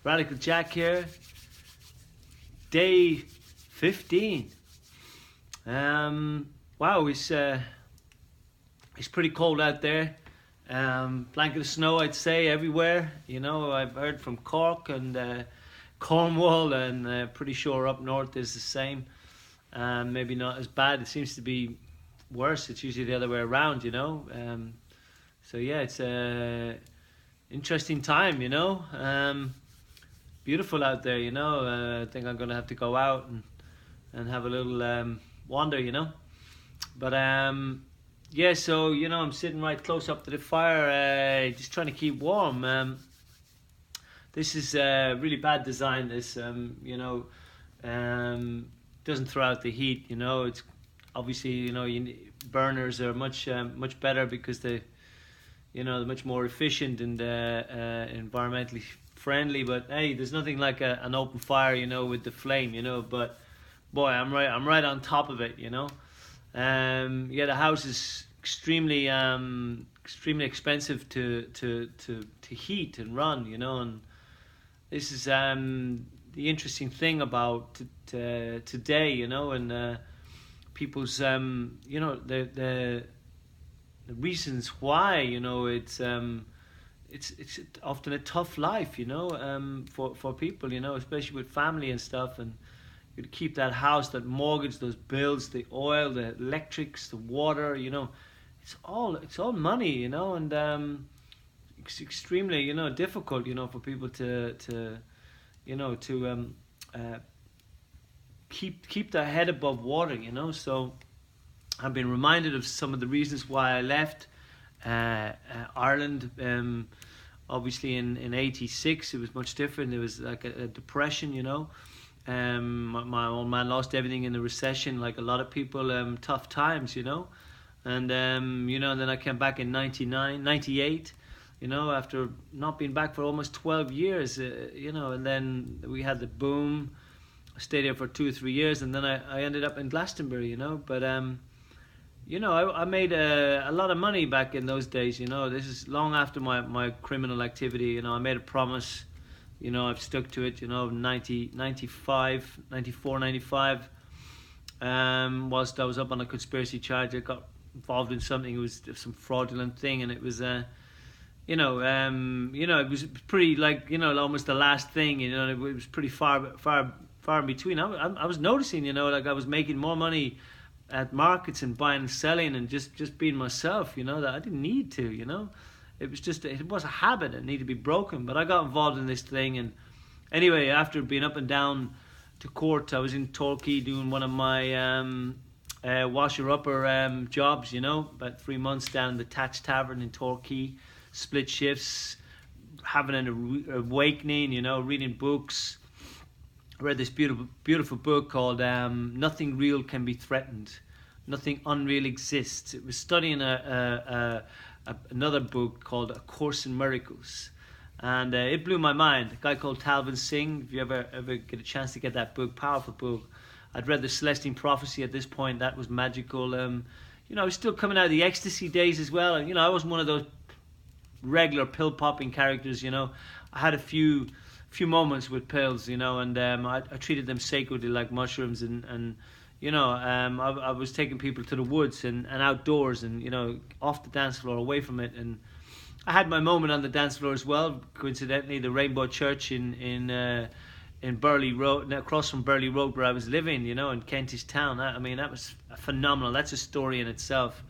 Radical Jack here. Day 15. Wow, it's pretty cold out there. Blanket of snow, I'd say, everywhere. You know, I've heard from Cork and Cornwall, and pretty sure up north is the same. Maybe not as bad. It seems to be worse. It's usually the other way around, you know. So yeah, it's a interesting time, you know. Beautiful out there, you know. I think I'm gonna have to go out and have a little wander, you know. But yeah, so you know, I'm sitting right close up to the fire, just trying to keep warm. This is really bad design. This, you know, doesn't throw out the heat. You know, it's obviously, you know, burners are much better because they, you know, they're much more efficient and environmentally friendly. But hey, there's nothing like an open fire, you know, with the flame, you know. But boy, I'm right on top of it, you know. Yeah, the house is extremely expensive to heat and run, you know. And this is the interesting thing about today, you know, and people's you know, the reasons why, you know, it's often a tough life, you know, for people, you know, especially with family and stuff. And you keep that house, that mortgage, those bills, the oil, the electrics, the water, you know, it's all money, you know. And it's extremely, you know, difficult, you know, for people to you know, to keep their head above water, you know. So I've been reminded of some of the reasons why I left Ireland. Obviously in '86 it was much different. It was like a depression, you know. My old man lost everything in the recession, like a lot of people. Tough times, you know. And you know, and then I came back in '98, you know, after not being back for almost 12 years, you know. And then we had the boom. I stayed there for 2 or 3 years, and then I ended up in Glastonbury, you know. But you know, I made a lot of money back in those days, you know. This is long after my criminal activity, you know. I made a promise, you know, I've stuck to it, you know. 95, 94, 95, whilst I was up on a conspiracy charge, I got involved in something. It was some fraudulent thing, and it was you know, it was pretty, like, you know, almost the last thing, you know. It was pretty far in between. I was noticing, you know, like I was making more money at markets and buying and selling and just being myself, you know, that I didn't need to, you know. It was a habit that needed to be broken. But I got involved in this thing, and anyway, after being up and down to court, I was in Torquay doing one of my washer-upper jobs, you know, about 3 months down in the Tatch Tavern in Torquay, split shifts, having an awakening, you know, reading books. I read this beautiful book called Nothing Real Can Be Threatened, Nothing Unreal Exists. It was studying another book called A Course in Miracles, and it blew my mind. A guy called Talvin Singh, if you ever get a chance to get that book, powerful book. I'd read the Celestine Prophecy at this point. That was magical. You know, I was still coming out of the ecstasy days as well, and you know, I wasn't one of those regular pill popping characters, you know. I had a few moments with pills, you know, and I treated them sacredly like mushrooms, and you know, I was taking people to the woods and outdoors, and you know, off the dance floor, away from it. And I had my moment on the dance floor as well. Coincidentally, the Rainbow Church in Burley Road, across from Burley Road, where I was living, you know, in Kentish Town. I mean, that was phenomenal. That's a story in itself.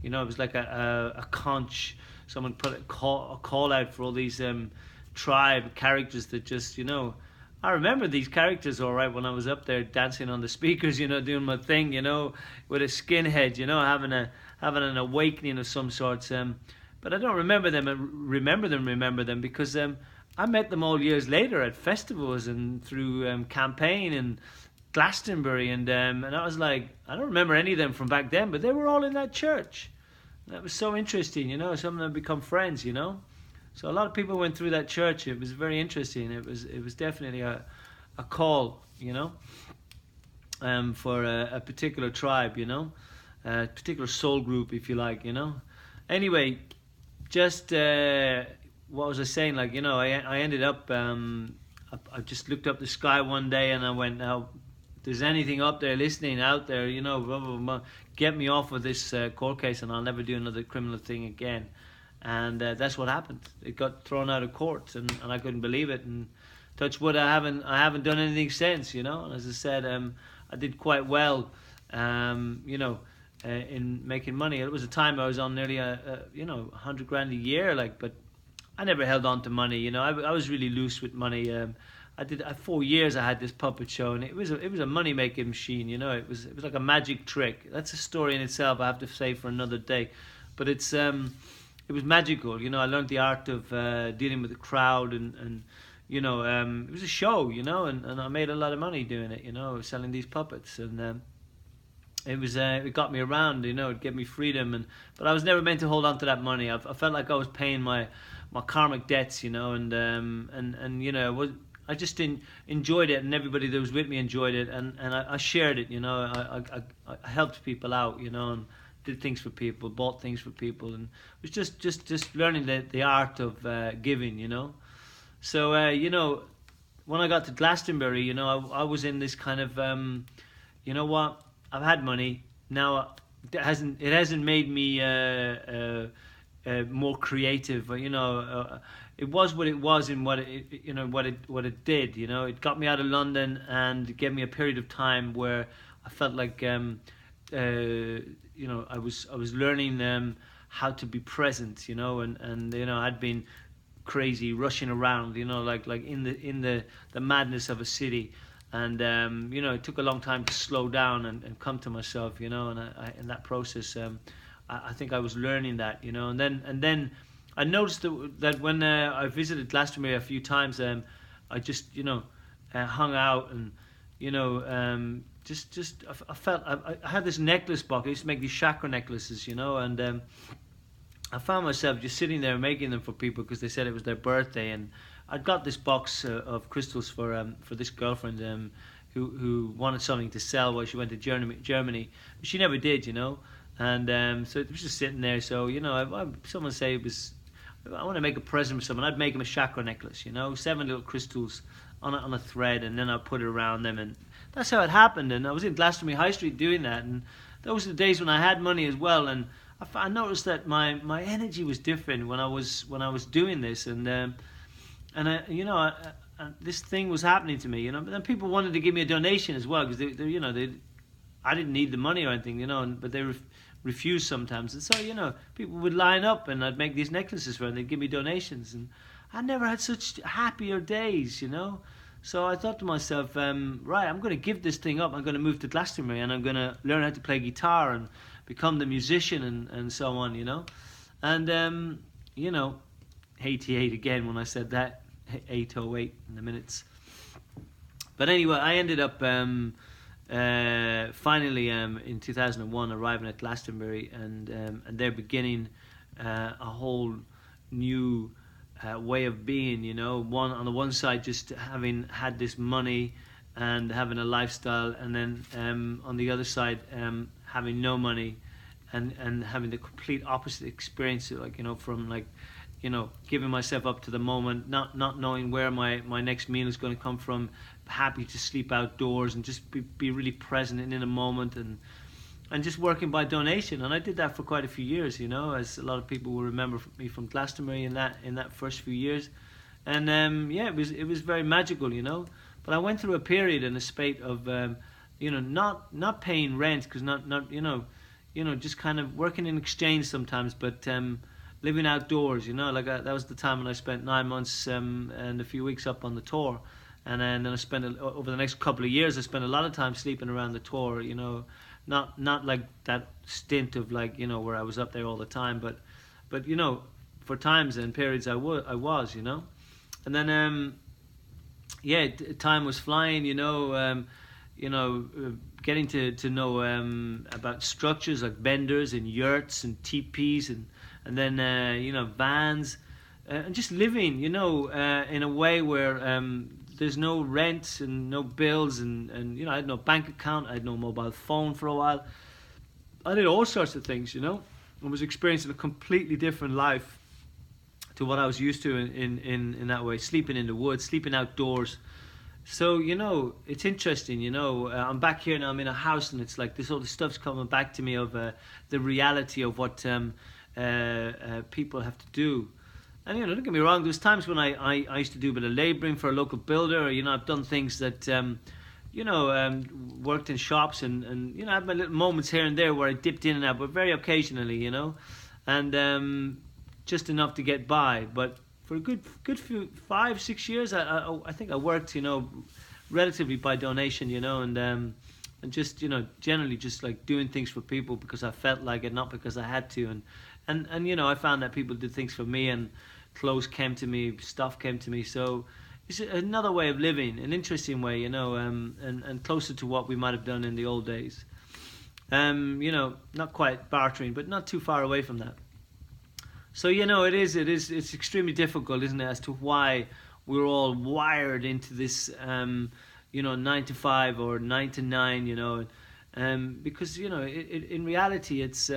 You know, it was like a conch. Someone put a call out for all these tribe characters that just, you know, I remember these characters all right when I was up there dancing on the speakers, you know, doing my thing, you know, with a skinhead, you know, having an awakening of some sorts. But I don't remember them because I met them all years later at festivals and through Campaign and Glastonbury, and I was like, I don't remember any of them from back then, but they were all in that church. That was so interesting, you know. Some of them become friends, you know. So a lot of people went through that church. It was very interesting. It was definitely a call, you know, for a particular tribe, you know, a particular soul group, if you like, you know. Anyway, just what was I saying? Like, you know, I ended up I just looked up the sky one day and I went, now, if there's anything up there listening out there, you know, blah, blah, blah, get me off of this court case and I'll never do another criminal thing again. And that's what happened. It got thrown out of court, and I couldn't believe it. And touch wood, I haven't done anything since, you know. And as I said, I did quite well, you know, in making money. It was a time I was on nearly you know, 100 grand a year, like, but I never held on to money, you know. I was really loose with money. I did 4 years. I had this puppet show, and it was a money making machine, you know. It was like a magic trick. That's a story in itself. I have to say for another day, but it was magical, you know. I learned the art of dealing with the crowd, and you know, it was a show, you know, and I made a lot of money doing it, you know, selling these puppets, and it got me around, you know. It gave me freedom, but I was never meant to hold on to that money. I felt like I was paying my karmic debts, you know, and you know, I just enjoyed it, and everybody that was with me enjoyed it, and I shared it, you know. I helped people out, you know, and did things for people, bought things for people, and it was just learning the art of giving, you know. So you know, when I got to Glastonbury, you know, I was in this kind of you know what, I've had money now. It hasn't made me more creative, you know. It was what it was, and what it did, you know. It got me out of London and gave me a period of time where I felt like you know, I was learning how to be present, you know, and you know, I'd been crazy rushing around, you know, like in the madness of a city, and you know, it took a long time to slow down and come to myself, you know. And I in that process, I think I was learning that, you know. And then I noticed that when I visited Glastonbury a few times, I just, you know, hung out, and you know, I felt I had this necklace box. I used to make these chakra necklaces, you know, and I found myself just sitting there making them for people because they said it was their birthday, and I'd got this box of crystals for this girlfriend who wanted something to sell while she went to Germany, but she never did, you know, and so it was just sitting there. So you know, someone say it was, I want to make a present for someone, I'd make them a chakra necklace, you know, 7 little crystals on a thread, and then I'd put it around them, and that's how it happened. And I was in Glastonbury High Street doing that, and those were the days when I had money as well. And I noticed that my energy was different when I was doing this, and I, you know, this thing was happening to me, you know. But then people wanted to give me a donation as well, because they you know, I didn't need the money or anything, you know, but they refused sometimes. And so, you know, people would line up, and I'd make these necklaces for them. They'd give me donations, and I never had such happier days, you know. So I thought to myself, right, I'm going to give this thing up. I'm going to move to Glastonbury, and I'm going to learn how to play guitar and become the musician, and so on, you know. And you know, 88 again when I said that, 8:08 in the minutes. But anyway, I ended up finally in 2001 arriving at Glastonbury, and they're beginning a whole new way of being, you know. On the one side, just having had this money and having a lifestyle, and then on the other side, having no money and having the complete opposite experience, like, you know, from, like, you know, giving myself up to the moment, not knowing where my next meal is going to come from, happy to sleep outdoors and just be really present and in a moment, and just working by donation. And I did that for quite a few years, you know, as a lot of people will remember me from Glastonbury in that first few years. And yeah, it was very magical, you know. But I went through a period and a spate of you know, not paying rent, because not you know, just kind of working in exchange sometimes, but living outdoors, you know. Like that was the time when I spent 9 months and a few weeks up on the tour, and then I spent over the next couple of years, I spent a lot of time sleeping around the tour, you know. Not like that stint of, like, you know, where I was up there all the time, but you know, for times and periods I was, you know. And then yeah, time was flying, you know. Getting to know about structures like benders and yurts and teepees, and then you know, vans, and just living, you know, in a way where there's no rent and no bills, and you know, I had no bank account, I had no mobile phone for a while. I did all sorts of things, you know. I was experiencing a completely different life to what I was used to in that way, sleeping in the woods, sleeping outdoors. So, it's interesting, I'm back here now, I'm in a house, and it's like this, all the stuff's coming back to me of the reality of what people have to do. And, don't get me wrong, there's times when I used to do a bit of labouring for a local builder, or, I've done things that, worked in shops, and I had my little moments here and there where I dipped in and out, but very occasionally, and just enough to get by. But for a good few 5-6 years, I think I worked, relatively by donation, and just generally just like doing things for people because I felt like it, not because I had to. And I found that people did things for me, and clothes came to me, stuff came to me. So it's another way of living, an interesting way, and closer to what we might have done in the old days. Not quite bartering, but not too far away from that. So it's extremely difficult, isn't it, as to why we're all wired into this 9 to 5 or 9 to 9, because in reality it's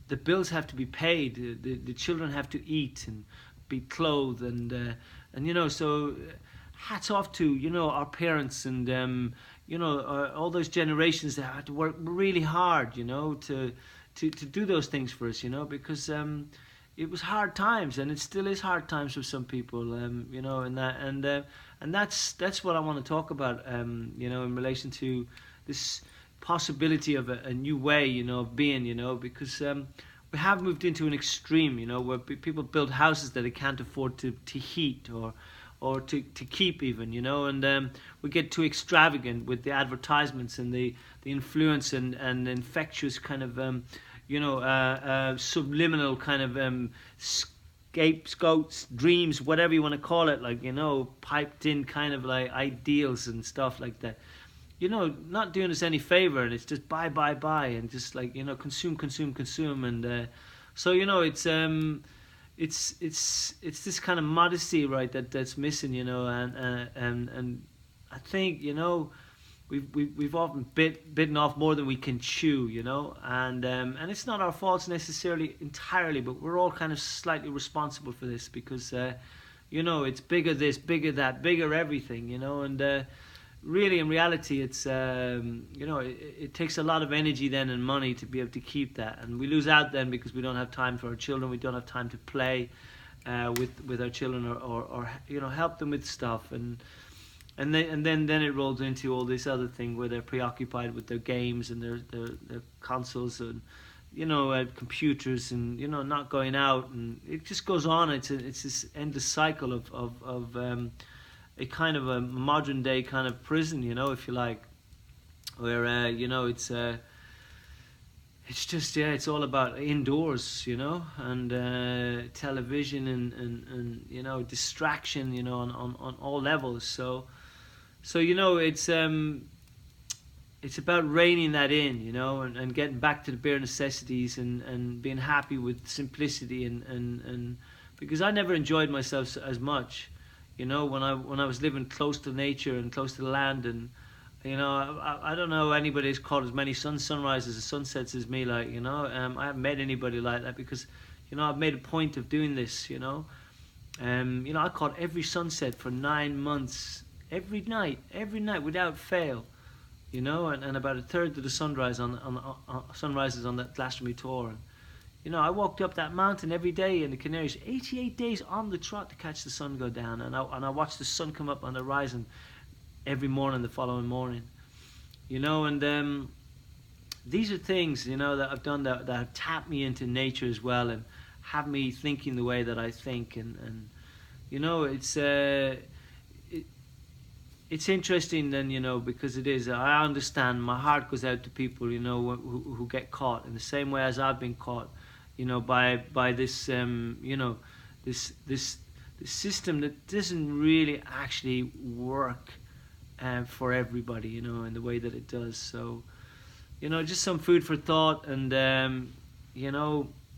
the bills have to be paid, the children have to eat and be clothed, and so hats off to our parents, and all those generations that had to work really hard to do those things for us, because it was hard times, and it still is hard times for some people, and that's what I want to talk about, in relation to this possibility of a new way, of being, because we have moved into an extreme, where people build houses that they can't afford to heat or to keep even, and we get too extravagant with the advertisements and the influence and infectious kind of subliminal kind of scapegoats, dreams, whatever you want to call it, like piped in kind of like ideals and stuff like that, not doing us any favor, and it's just buy, and just like consume, and so it's this kind of modesty, right, that's missing, and I think we've often bitten off more than we can chew, and it's not our faults necessarily entirely, but we're all kind of slightly responsible for this, because it's bigger this, bigger that, bigger everything, and really in reality it's it takes a lot of energy then and money to be able to keep that, and we lose out then because we don't have time for our children, we don't have time to play with our children, or help them with stuff, and then it rolls into all this other thing where they're preoccupied with their games and their consoles, and computers, and not going out, and it just goes on. It's this endless cycle of a kind of a modern day kind of prison, if you like, where it's just it's all about indoors, and television and distraction, on all levels. So it's about reining that in, and getting back to the bare necessities, and being happy with simplicity, and because I never enjoyed myself as much, when I was living close to nature and close to the land, and I don't know anybody who's caught as many sunrises and sunsets as me, like, I haven't met anybody like that, because I've made a point of doing this, I caught every sunset for 9 months, every night without fail, and about a third of the sunrises on that Glastonbury tour. And, I walked up that mountain every day in the Canaries, 88 days on the trot to catch the sun go down, and I watched the sun come up on the horizon every morning the following morning, and these are things, that I've done that have tapped me into nature as well, and have me thinking the way that I think, and it's interesting then, because it is, I understand, my heart goes out to people, who get caught in the same way as I've been caught, by this, this system that doesn't really actually work for everybody, in the way that it does. So, just some food for thought, and I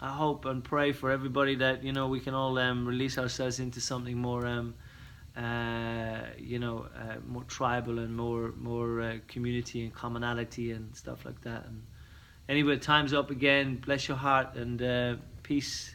hope and pray for everybody that we can all release ourselves into something more more tribal, and more community and commonality and stuff like that. And anyway, time's up again. Bless your heart, and peace.